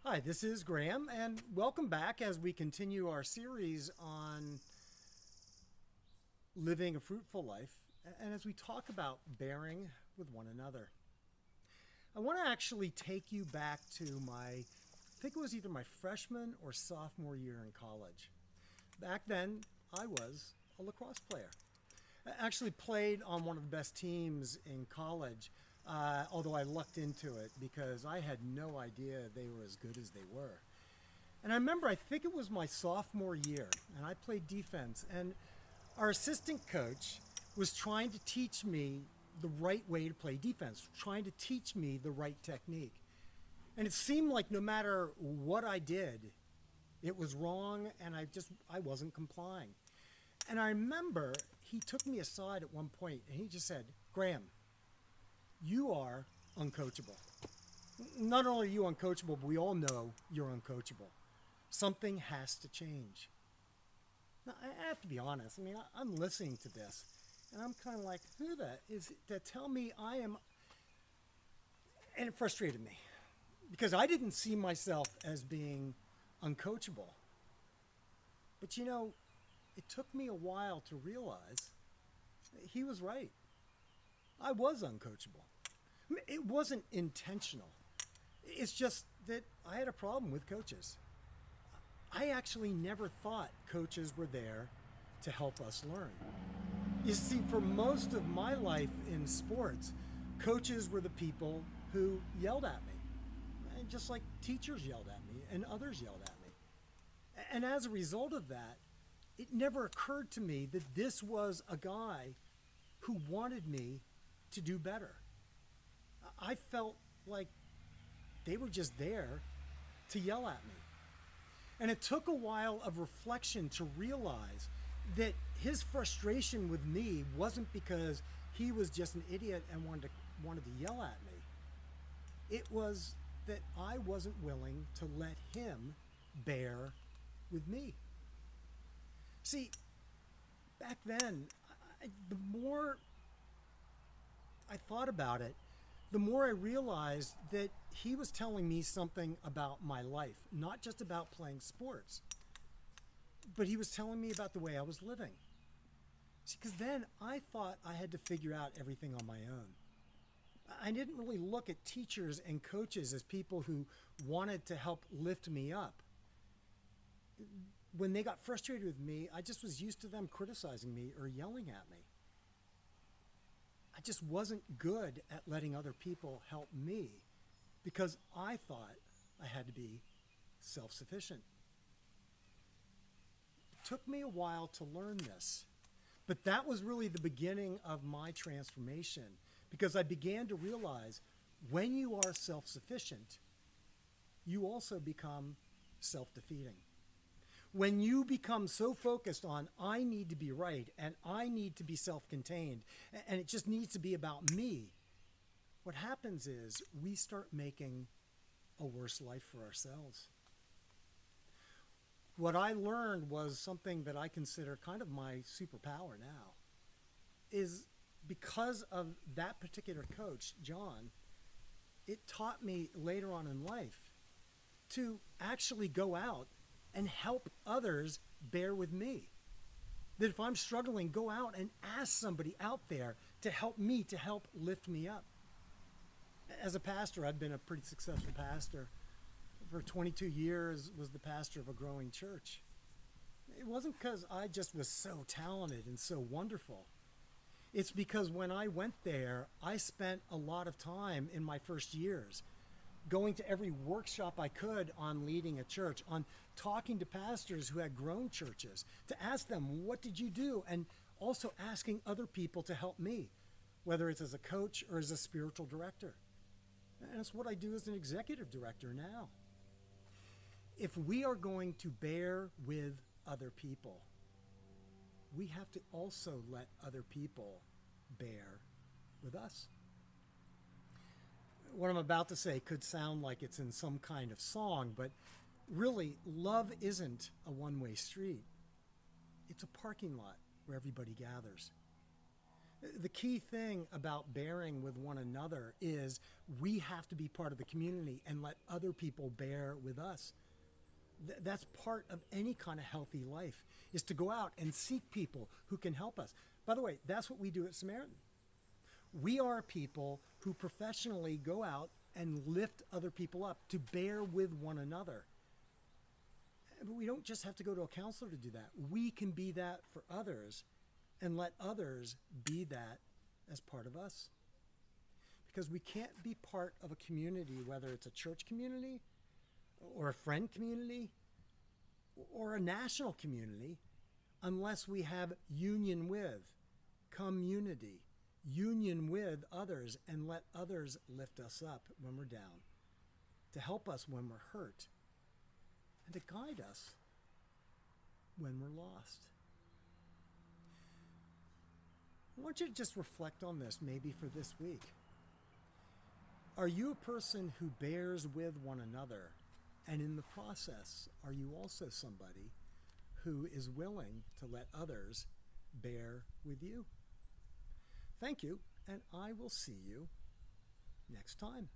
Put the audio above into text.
Hi, this is Graham, and welcome back as we continue our series on living a fruitful life and as we talk about bearing with one another. I want to actually take you back to I think it was either my freshman or sophomore year in college. Back then, I was a lacrosse player. I actually played on one of the best teams in college, although I lucked into it because I had no idea they were as good as they were. And I remember, I think it was my sophomore year, and I played defense. And our assistant coach was trying to teach me the right way to play defense, trying to teach me the right technique. And it seemed like no matter what I did, it was wrong, and I wasn't complying. And I remember he took me aside at one point, and he just said, "Graham, you are uncoachable. Not only are you uncoachable, but we all know you're uncoachable. Something has to change." Now, I have to be honest. I mean, I'm listening to this, and I'm kind of like, who that is to tell me I am? And it frustrated me because I didn't see myself as being uncoachable. But it took me a while to realize he was right. I was uncoachable. I mean, it wasn't intentional. It's just that I had a problem with coaches. I actually never thought coaches were there to help us learn. You see, for most of my life in sports, coaches were the people who yelled at me, and just like teachers yelled at me and others yelled at me. And as a result of that, it never occurred to me that this was a guy who wanted me to do better. I felt like they were just there to yell at me. And it took a while of reflection to realize that his frustration with me wasn't because he was just an idiot and wanted to yell at me. It was that I wasn't willing to let him bear with me. See, back then, the more I thought about it, the more I realized that he was telling me something about my life, not just about playing sports, but he was telling me about the way I was living. See, because then I thought I had to figure out everything on my own. I didn't really look at teachers and coaches as people who wanted to help lift me up. When they got frustrated with me, I just was used to them criticizing me or yelling at me. I just wasn't good at letting other people help me because I thought I had to be self-sufficient. It took me a while to learn this, but that was really the beginning of my transformation because I began to realize when you are self-sufficient, you also become self-defeating. When you become so focused on, I need to be right and I need to be self contained and it just needs to be about me, what happens is we start making a worse life for ourselves. What I learned was something that I consider kind of my superpower now is because of that particular coach, John, it taught me later on in life to actually go out and help others bear with me. That if I'm struggling, go out and ask somebody out there to help me, to help lift me up. As a pastor, I've been a pretty successful pastor. For 22 years, was the pastor of a growing church. It wasn't because I just was so talented and so wonderful. It's because when I went there, I spent a lot of time in my first years going to every workshop I could on leading a church, on talking to pastors who had grown churches, to ask them, what did you do? And also asking other people to help me, whether it's as a coach or as a spiritual director. And it's what I do as an executive director now. If we are going to bear with other people, we have to also let other people bear with us. What I'm about to say could sound like it's in some kind of song, but really, love isn't a one-way street. It's a parking lot where everybody gathers. The key thing about bearing with one another is we have to be part of the community and let other people bear with us. That's part of any kind of healthy life, is to go out and seek people who can help us. By the way, that's what we do at Samaritan. We are people who professionally go out and lift other people up, to bear with one another. But we don't just have to go to a counselor to do that. We can be that for others and let others be that as part of us. Because we can't be part of a community, whether it's a church community or a friend community or a national community, unless we have union with, community, union with others, and let others lift us up when we're down, to help us when we're hurt, and to guide us when we're lost. I want you to just reflect on this maybe for this week. Are you a person who bears with one another? And in the process, are you also somebody who is willing to let others bear with you? Thank you, and I will see you next time.